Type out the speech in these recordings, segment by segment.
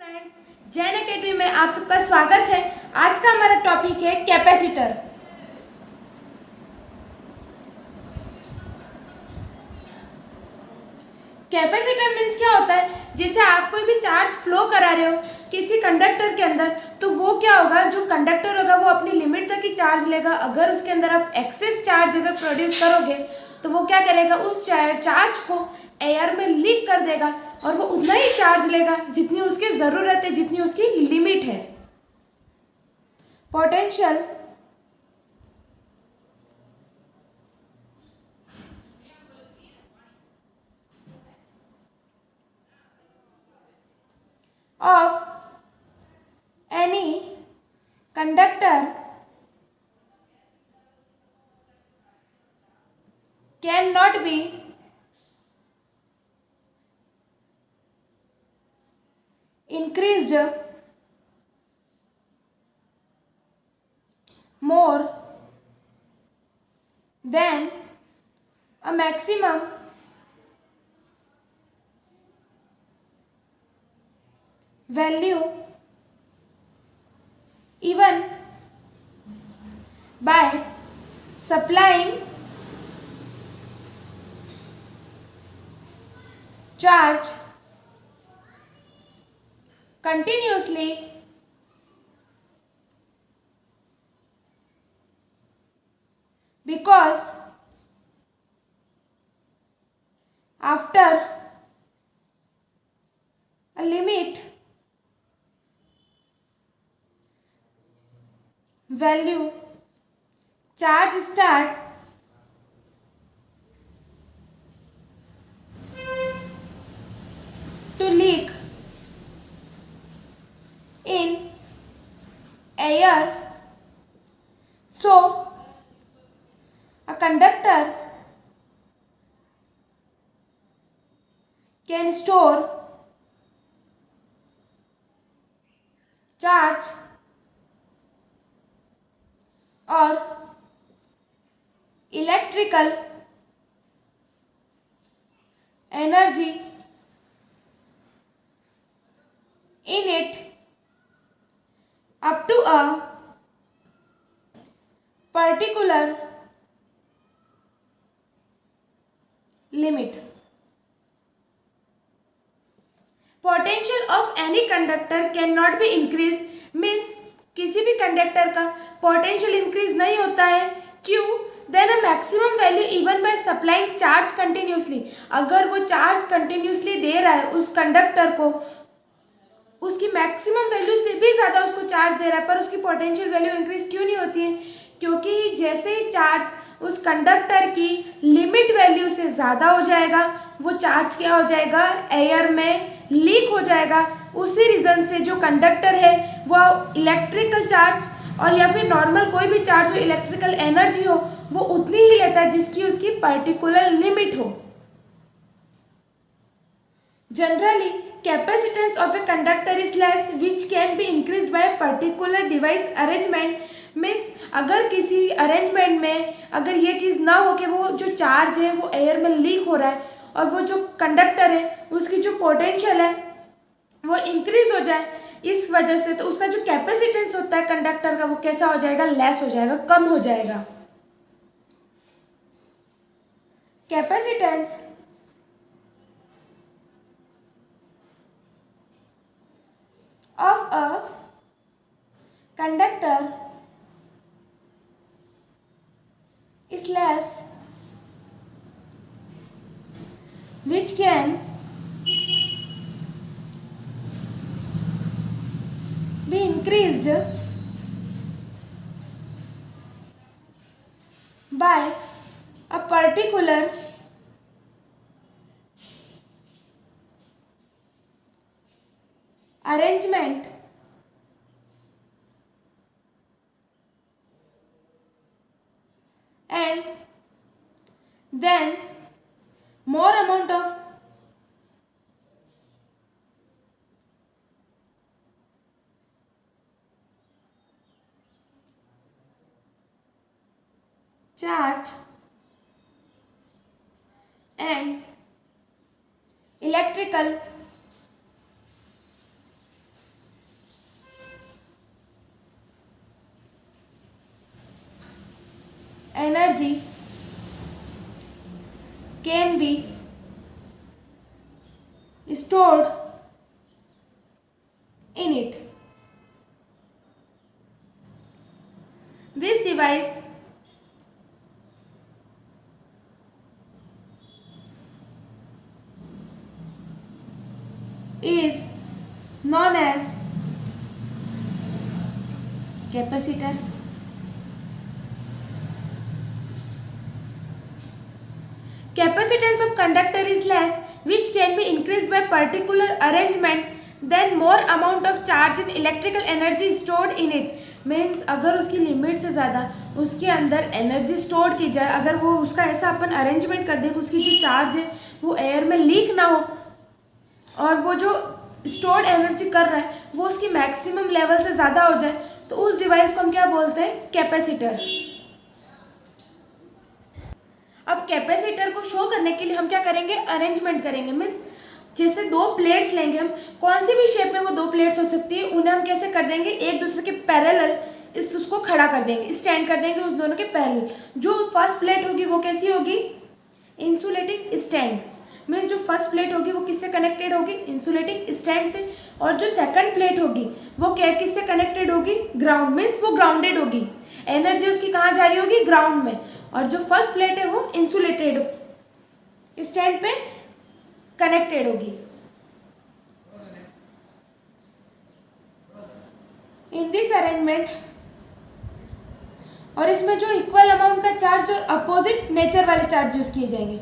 Friends, Jain academy में आप सबका स्वागत है। आज का हमारा टॉपिक है कैपेसिटर। कैपेसिटर मीन्स क्या होता है? जैसे आप कोई भी चार्ज फ्लो करा रहे हो किसी कंडक्टर के अंदर, तो वो क्या होगा, जो कंडक्टर होगा वो अपनी लिमिट तक ही चार्ज लेगा। अगर उसके अंदर आप एक्सेस चार्ज अगर प्रोड्यूस करोगे तो वो क्या करेगा, उस चार्ज को एयर में लीक कर देगा और वो उतना ही चार्ज लेगा जितनी उसकी ज़रूरत है, जितनी उसकी लिमिट है। Potential of any conductor cannot be increased more than a maximum value even by supplying charge continuously because after a limit value charge start to leak in air, so a conductor can store charge or electrical energy in it up to a particular limit. Potential of any conductor cannot be increased means किसी भी conductor का potential increase नहीं होता है। क्यों? Then a maximum value even by supplying charge continuously. अगर वो charge continuously दे रहा है उस कंडक्टर को, उसकी मैक्सिमम वैल्यू से भी ज़्यादा उसको चार्ज दे रहा है, पर उसकी पोटेंशियल वैल्यू इंक्रीज क्यों नहीं होती है? क्योंकि जैसे ही चार्ज उस कंडक्टर की लिमिट वैल्यू से ज़्यादा हो जाएगा, वो चार्ज क्या हो जाएगा, एयर में लीक हो जाएगा। उसी रीज़न से जो कंडक्टर है वो इलेक्ट्रिकल चार्ज और या फिर नॉर्मल कोई भी चार्ज हो, इलेक्ट्रिकल एनर्जी हो, वो उतनी ही लेता है जिसकी उसकी पर्टिकुलर लिमिट हो। Generally capacitance of a conductor is less which can be increased by a particular device arrangement means अगर किसी अरेंजमेंट में अगर ये चीज़ ना हो कि वो जो चार्ज है वो एयर में लीक हो रहा है और वो जो कंडक्टर है उसकी जो पोटेंशियल है वो इंक्रीज हो जाए, इस वजह से तो उसका जो कैपेसिटेंस होता है कंडक्टर का वो कैसा हो जाएगा, लेस हो जाएगा, कम हो जाएगा। Capacitance of a conductor is less which can be increased by a particular arrangement and then more amount of charge and electrical can be stored in it. This device is known as capacitor. Capacitance of conductor is less, which can be increased by particular arrangement, then more amount of charge and electrical energy stored in it. Means अगर उसकी limit से ज़्यादा उसके अंदर energy store की जाए, अगर वो उसका ऐसा अपन अरेंजमेंट कर दे कि उसकी जो चार्ज है वो एयर में लीक ना हो और वो जो स्टोर्ड एनर्जी कर रहा है वो उसकी मैक्सिमम लेवल से ज़्यादा हो जाए, तो उस डिवाइस को हम क्या बोलते हैं? कैपेसिटर। अब कैपेसिटर को शो करने के लिए हम क्या करेंगे? अरेंजमेंट करेंगे। मीन्स जैसे दो प्लेट्स लेंगे हम, कौन सी भी शेप में वो दो प्लेट्स हो सकती है, उन्हें हम कैसे कर देंगे? एक दूसरे के पैरेलल उसको खड़ा कर देंगे, स्टैंड कर देंगे उस दोनों के पैरेलल। जो फर्स्ट प्लेट होगी वो कैसी होगी? Insulating stand. मीन्स जो फर्स्ट प्लेट होगी वो किससे कनेक्टेड होगी? इंसुलेटिंग स्टैंड से। और जो सेकंड प्लेट होगी वो क्या किससे कनेक्टेड होगी? ग्राउंड। मीन्स वो ग्राउंडेड होगी, एनर्जी उसकी कहाँ जा रही होगी? ग्राउंड में। और जो फर्स्ट प्लेट है वो इंसुलेटेड स्टैंड पे कनेक्टेड होगी। इन दिस अरेंजमेंट, और इसमें जो इक्वल अमाउंट का चार्ज और अपोजिट नेचर वाले चार्ज यूज किए जाएंगे।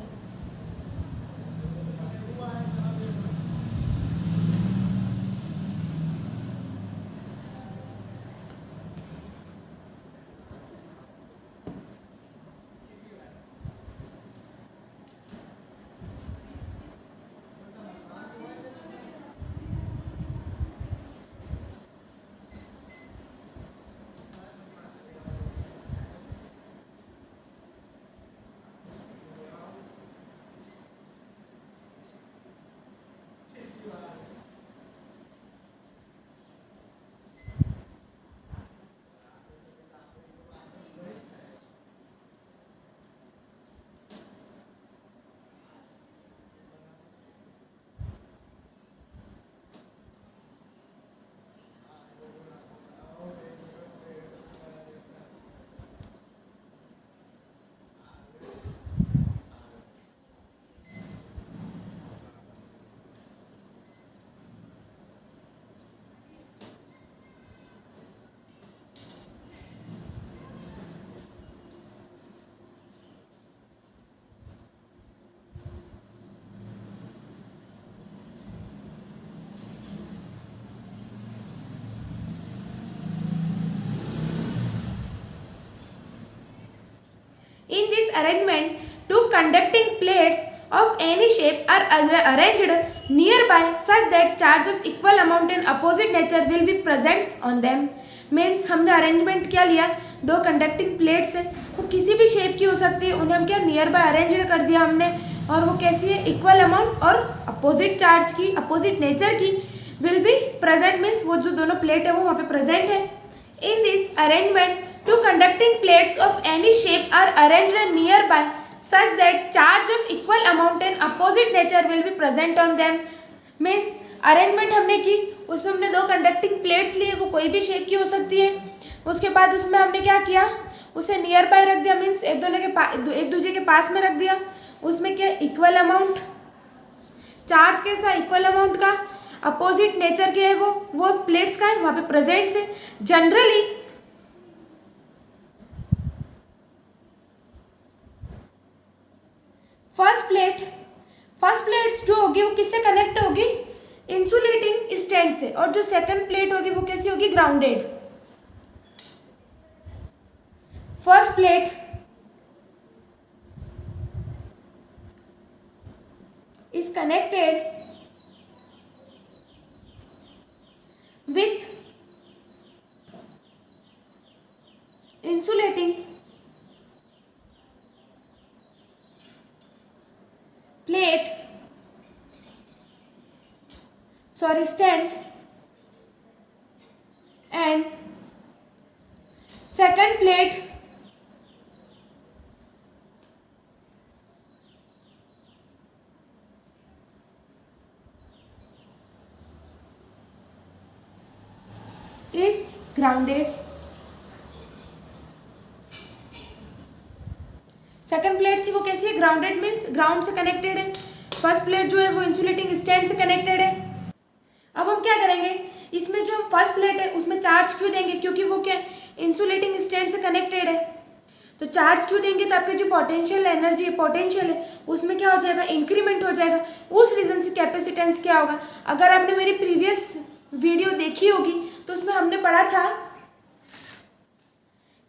In this arrangement, two conducting plates of any shape are arranged nearby such that charge of equal amount and opposite nature will be present on them. Means हमने arrangement क्या लिया? दो conducting plates हैं, वो किसी भी शेप की हो सकती है, उन्हें हम क्या नियर बाय अरेंज कर दिया हमने, और वो कैसी है? इक्वल अमाउंट और अपोजिट चार्ज की, अपोजिट नेचर की विल बी प्रेजेंट। मीन्स वो जो दोनों प्लेट है वो वहाँ पे प्रेजेंट है। In this arrangement two conducting plates of any shape are arranged nearby such that charge of equal amount and opposite nature will be present on them. Means arrangement हमने की, उसमें हमने दो कंडक्टिंग प्लेट्स लिए, वो कोई भी शेप की हो सकती है। उसके बाद उसमें हमने क्या किया? उसे नियर बाय रख दिया। मीन्स एक दूसरे के पास में रख दिया। उसमें क्या? इक्वल अमाउंट चार्ज कैसा? इक्वल अमाउंट का। अपोजिट नेचर के है वो प्लेट्स का है वहाँ पे प्रेजेंट से। जनरली फर्स्ट प्लेट जो होगी वो किससे कनेक्ट होगी? इंसुलेटिंग स्टैंड से। और जो सेकंड प्लेट होगी वो कैसी होगी? Grounded. First plate is connected with insulating stand, and second plate is grounded. Second plate थी वो कैसी है, ग्राउंडेड मीन्स ग्राउंड से कनेक्टेड है। फर्स्ट प्लेट जो है वो इंसुलेटिंग स्टैंड से कनेक्टेड है। अब हम क्या करेंगे, इसमें जो फर्स्ट प्लेट है उसमें चार्ज क्यों देंगे, क्योंकि वो क्या इंसुलेटिंग स्टैंड से कनेक्टेड है। तो चार्ज क्यों देंगे, तो आपकी जो पोटेंशियल एनर्जी है, पोटेंशियल है, उसमें क्या हो जाएगा, इंक्रीमेंट हो जाएगा। उस रीजन से कैपेसिटेंस क्या होगा। अगर आपने मेरी प्रीवियस वीडियो देखी होगी तो उसमें हमने पढ़ा था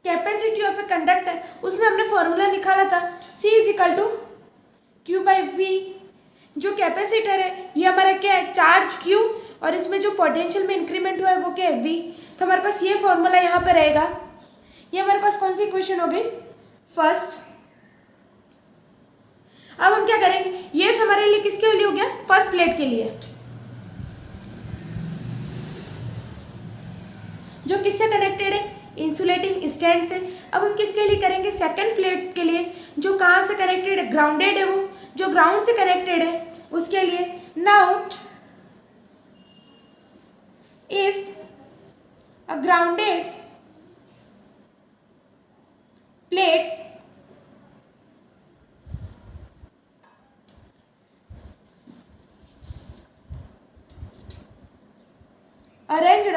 कैपेसिटी ऑफ ए कंडक्टर, उसमें हमने फॉर्मूला निकाला था C is equal to Q/V। जो कैपेसिटर है ये हमारा क्या है, चार्ज Q, और इसमें जो पोटेंशियल में इंक्रीमेंट हुआ है वो क्या है, V। तो हमारे पास ये फॉर्मूला यहाँ पे रहेगा। ये हमारे पास कौन सी इक्वेशन हो गई, फर्स्ट। अब हम क्या करेंगे, ये तो हमारे लिए किसके लिए हो गया, फर्स्ट प्लेट के लिए, जो किससे कनेक्टेड है, इंसुलेटिंग स्टैंड से। अब हम किसके लिए करेंगे, सेकंड प्लेट के लिए, जो कहाँ से कनेक्टेड है, ग्राउंडेड है, वो जो ग्राउंड से कनेक्टेड है उसके लिए। Now if a grounded plate arranged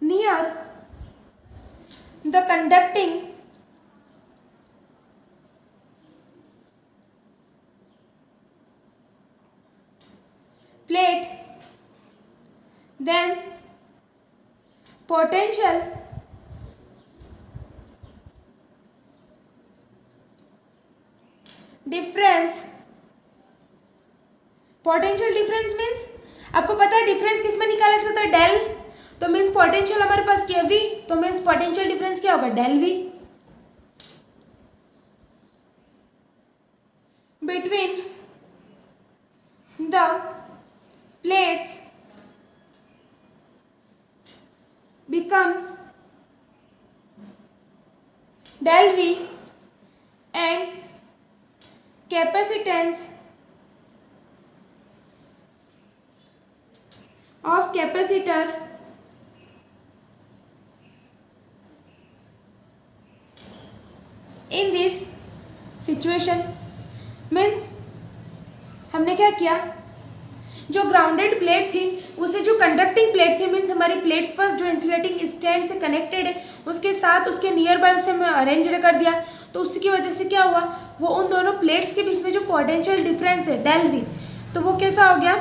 near the conducting plate, then potential difference, potential difference means आपको पता है डिफरेंस किस में निकाला जाता है, डेल। तो मीन्स पोटेंशियल हमारे पास क्या है, V, तो मीन्स पोटेंशियल डिफरेंस क्या होगा, del V between the plates becomes del V and capacitance of capacitor in this situation। Means हमने क्या किया, जो ग्राउंडेड प्लेट थी उसे जो कंडक्टिंग प्लेट थी, मीन्स हमारी प्लेट फर्स्ट जो इंसुलेटिंग स्टैंड से कनेक्टेड है उसके साथ उसके नियर बाय उसे मैं अरेंज कर दिया। तो उसकी वजह से क्या हुआ, वो उन दोनों प्लेट्स के बीच में जो पोटेंशियल डिफरेंस है डेल V, तो वो कैसा हो गया,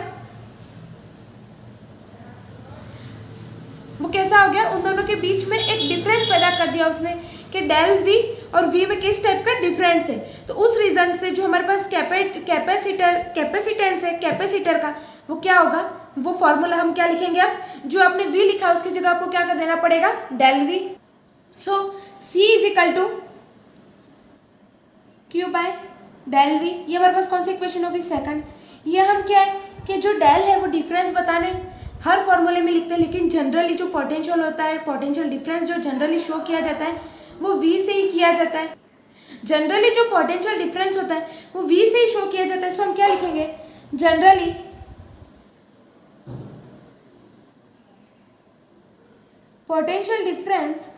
वो कैसा हो गया, उन दोनों के बीच में एक डिफरेंस पैदा कर दिया उसने कि डेल V और V में किस टाइप का डिफरेंस है। तो उस रीजन से जो हमारे पास कैपेसिटेंस है कैपेसिटर का, वो क्या होगा, वो फॉर्मूला हम क्या लिखेंगे, अब जो आपने V लिखा है उसकी जगह आपको क्या कर देना पड़ेगा, del V। So C is equal to Q/del V। ये हमारे पास कौन सी इक्वेशन होगी, सेकंड। ये हम क्या है कि जो डेल है वो डिफरेंस बताने हर फॉर्मूले में लिखते हैं, लेकिन जनरली जो पोटेंशियल होता है, पोटेंशियल डिफरेंस जो जनरली शो किया जाता है वो V से ही किया जाता है। जनरली जो पोटेंशियल डिफरेंस होता है वो V से ही शो किया जाता है। सो हम क्या लिखेंगे, generally potential difference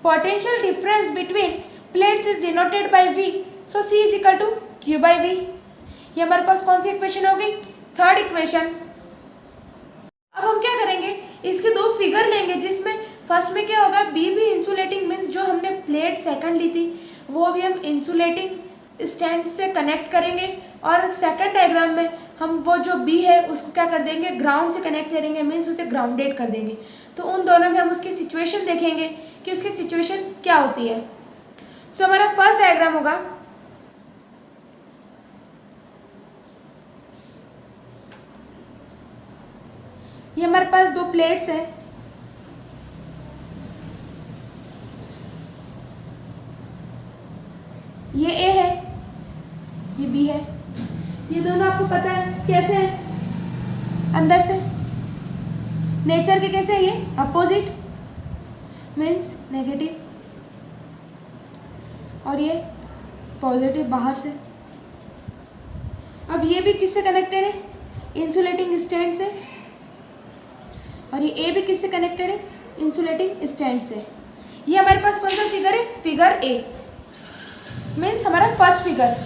potential difference between plates is denoted by V, so C is equal to Q/V। ये हमारे पास कौन सी इक्वेशन हो गई, थर्ड इक्वेशन। अब हम क्या करेंगे, इसके दो फिगर लेंगे जिसमें फर्स्ट में क्या होगा, B भी इंसुलेटिंग मीन्स जो हमने प्लेट सेकंड ली थी वो भी हम इंसुलेटिंग स्टैंड से कनेक्ट करेंगे, और सेकंड डायग्राम में हम वो जो B है उसको क्या कर देंगे, ग्राउंड से कनेक्ट करेंगे, मीन्स उसे ग्राउंडेड कर देंगे। तो उन दोनों में हम उसकी सिचुएशन देखेंगे कि उसकी सिचुएशन क्या होती है। सो हमारा फर्स्ट डायग्राम होगा, ये हमारे पास दो प्लेट्स है, ये A है ये B है। ये दोनों आपको पता है कैसे हैं, अंदर से नेचर के कैसे है, ये अपोजिट। मीन्स नेगेटिव, और ये पॉजिटिव बाहर से। अब ये भी किससे कनेक्टेड है? इंसुलेटिंग स्टैंड से, और ये ए भी किससे कनेक्टेड है? इंसुलेटिंग स्टैंड से। ये हमारे पास कौन सा फिगर है? फिगर ए, मीन्स हमारा फर्स्ट फिगर।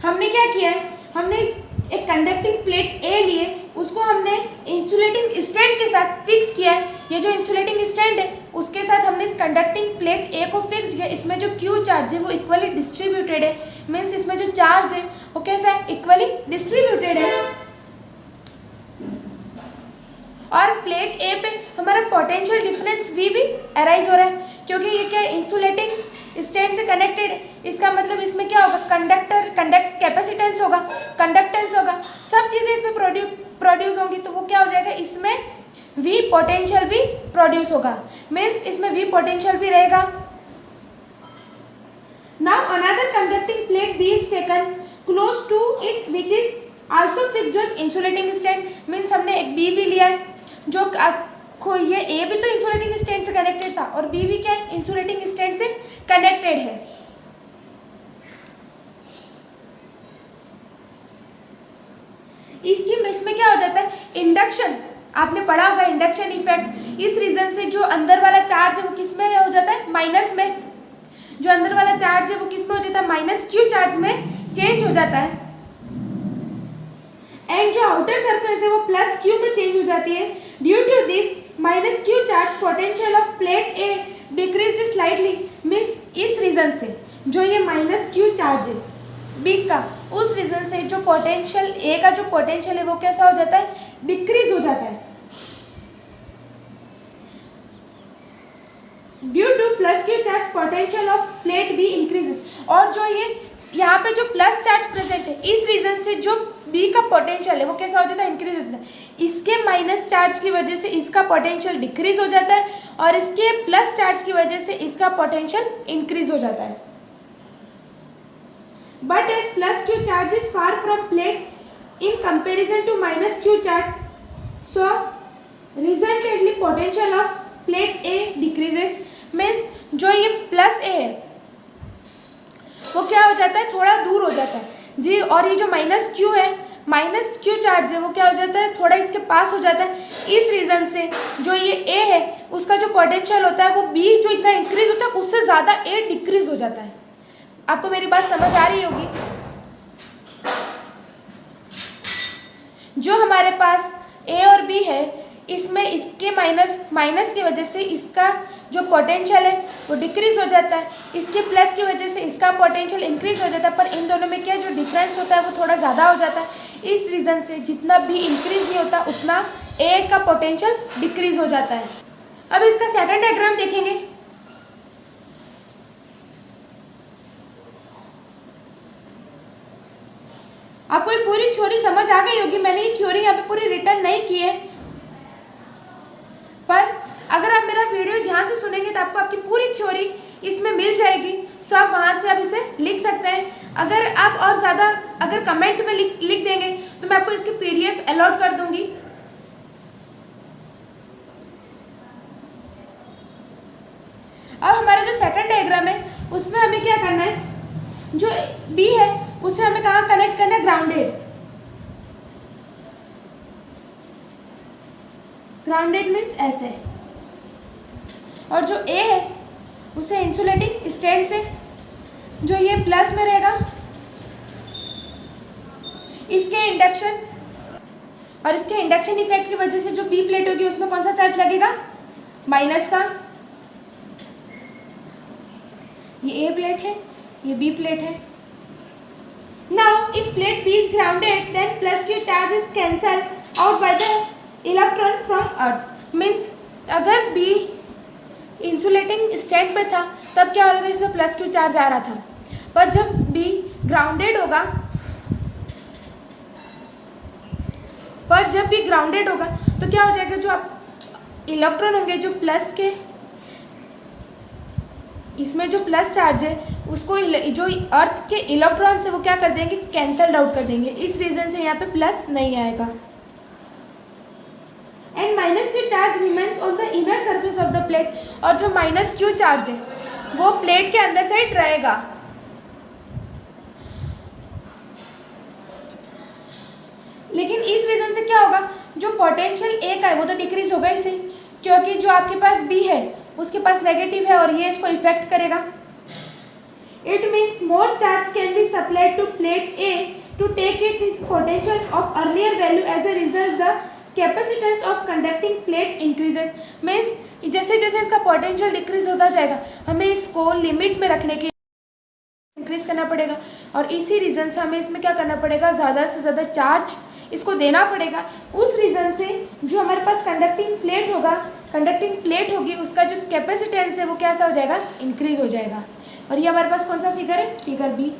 हमने क्या किया है? हमने एक कंडक्टिंग प्लेट ए लिए, उसको हमने इंसुलेटिंग स्टैंड के साथ फिक्स किया है। ये जो इंसुलेटिंग स्टैंड है उसके साथ हमने इस कंडक्टिंग प्लेट ए को फिक्स किया। इसमें जो क्यू चार्ज है वो इक्वली डिस्ट्रीब्यूटेड है, मीन्स इसमें जो चार्ज है वो कैसा है? इक्वली डिस्ट्रीब्यूटेड है। और प्लेट ए पे हमारा पोटेंशियल डिफरेंस वी भी अराइज हो रहा है, क्योंकि ये क्या इंसुलेटिंग स्टैंड से कनेक्टेड है। इसका मतलब इसमें क्या होगा? कंडक्ट कैपेसिटेंस होगा, कंडक्टेंस होगा, सब चीज़ें इसमें प्रोड्यूस होंगी। तो वो क्या हो जाएगा? इसमें वी पोटेंशियल भी प्रोड्यूस होगा, मीन्स इसमें वी पोटेंशियल भी रहेगा। Now another conducting plate B is taken close to it which is also fixed on insulating stand, means हमने एक बी भी लिया है जो ये ए भी तो इंसुलेटिंग स्टैंड से कनेक्टेड था और बी भी क्या है? इंसुलेटिंग स्टैंड से कनेक्टेड है। इसमें क्या हो जाता है? इंडक्शन, आपने पढ़ा होगा इंडक्शन इफेक्ट। इस रीजन से जो अंदर वाला चार्ज है वो किस में हो जाता है? माइनस में। जो अंदर वाला चार्ज है वो किस में हो जाता है? माइनस क्यू चार्ज में चेंज हो जाता है। एंड जो आउटर सरफेस है वो प्लस क्यू में चेंज हो जाती है। Due to this minus Q charge potential of plate A decreased slightly, means इस रीजन से जो ये माइनस क्यू चार्ज है बी का, उस रीजन से जो पोटेंशियल ए का जो पोटेंशियल है वो कैसा हो जाता है? डिक्रीज हो जाता है। Due to plus Q charge potential of plate B increases, और जो ये यहाँ पे जो प्लस चार्ज प्रेजेंट है इस रीजन से जो बी का पोटेंशियल है वो कैसा हो जाता है? इंक्रीज हो जाता है। इसके माइनस चार्ज की वजह से इसका पोटेंशियल डिक्रीज हो जाता है और इसके प्लस चार्ज की वजह से इसका पोटेंशियल इंक्रीज हो जाता है। But as plus Q charge is far from plate in comparison to minus Q charge, so resultedly potential of plate A decreases, means जो ये प्लस ए है वो क्या हो जाता है? थोड़ा दूर हो जाता है जी। और ये जो माइनस क्यू है, माइनस क्यू चार्ज है वो क्या हो जाता है? थोड़ा इसके पास हो जाता है। इस रीजन से जो ये ए है उसका जो पोटेंशियल होता है वो बी जो इतना इंक्रीज होता है उससे ज़्यादा ए डिक्रीज हो जाता है। आपको मेरी बात समझ आ रही होगी? जो हमारे पास ए और बी है इसमें इसके माइनस की वजह से इसका जो पोटेंशियल है वो डिक्रीज हो जाता है, इसके प्लस की वजह से इसका पोटेंशियल इंक्रीज हो जाता है। पर इन दोनों में क्या जो डिफरेंस होता है वो थोड़ा ज़्यादा हो जाता है। इस रीज़न से जितना बी इंक्रीज नहीं होता उतना ए का पोटेंशियल डिक्रीज हो जाता है। अब इसका सेकंड डायग्राम देखेंगे। आपको ये पूरी थ्योरी समझ आ गई होगी। मैंने ये थ्योरी यहाँ पे पूरी रिटर्न नहीं की है, पर अगर आप मेरा वीडियो ध्यान से सुनेंगे तो आपको आपकी पूरी थ्योरी इसमें मिल जाएगी। सो आप वहाँ से आप इसे लिख सकते हैं। अगर आप और ज़्यादा अगर कमेंट में लिख देंगे तो मैं आपको इसकी PDF अलॉट कर दूंगी। अब हमारा जो सेकंड डायग्राम है उसमें हमें क्या करना है? जो बी है उसे हमें कहाँ कनेक्ट करना है? ग्राउंडेड। ग्राउंडेड मीन्स ऐसे, और जो ए है उसे इंसुलेटिंग स्टैंड से, जो ये प्लस में रहेगा इसके इंडक्शन, और इसके इंडक्शन इफेक्ट की वजह से जो बी प्लेट होगी उसमें कौन सा चार्ज लगेगा? माइनस का। ये ए प्लेट है, ये बी प्लेट है। Now if plate B is grounded then plus Q charge is cancelled out by the electron from earth, means अगर बी इंसुलेटिंग स्टैंड पे था तब क्या हो रहा था? इसमें प्लस क्यू चार्ज आ रहा था। पर जब बी ग्राउंडेड होगा, तो क्या हो जाएगा? जो आप इलेक्ट्रॉन होंगे जो प्लस के, इसमें जो प्लस चार्ज है उसको जो अर्थ के इलेक्ट्रॉन से वो क्या कर देंगे? कैंसल्ड आउट कर देंगे। इस रीजन से यहाँ पे प्लस नहीं आएगा। And minus Q charge remains on the inner surface of the plate, और जो माइनस क्यू चार्ज है वो प्लेट के अंदर साइड रहेगा। लेकिन इस रीजन से क्या होगा, जो पोटेंशियल ए का है वो तो डिक्रीज होगा ही सही, क्योंकि जो आपके पास बी है उसके पास नेगेटिव है और ये इसको इफेक्ट करेगा। It means more charge can be supplied to plate A to take it potential of earlier value, as a result the capacitance of conducting plate increases. Means जैसे जैसे इसका पोटेंशियल डिक्रीज होता जाएगा हमें इसको लिमिट में रखने के इंक्रीज करना पड़ेगा, और इसी रीजन से हमें इसमें क्या करना पड़ेगा, ज़्यादा से ज़्यादा चार्ज इसको देना पड़ेगा। उस रीज़न से जो हमारे पास कंडक्टिंग प्लेट होगी उसका जो कैपेसिटेंस है वो कैसा हो जाएगा, इंक्रीज हो जाएगा। और ये हमारे पास कौन सा फिगर है, फिगर बी।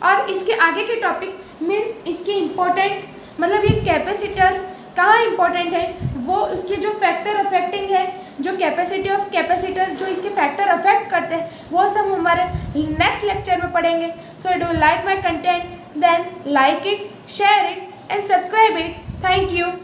और इसके आगे के टॉपिक मीन्स इसके इम्पोर्टेंट, मतलब ये कैपेसिटर कहाँ इम्पोर्टेंट है, वो उसके जो फैक्टर अफेक्टिंग है, जो कैपेसिटी ऑफ कैपेसिटर जो इसके फैक्टर अफेक्ट करते हैं, वो सब हमारे नेक्स्ट लेक्चर में पढ़ेंगे। So do like my content, then like it, share it and subscribe it. Thank you.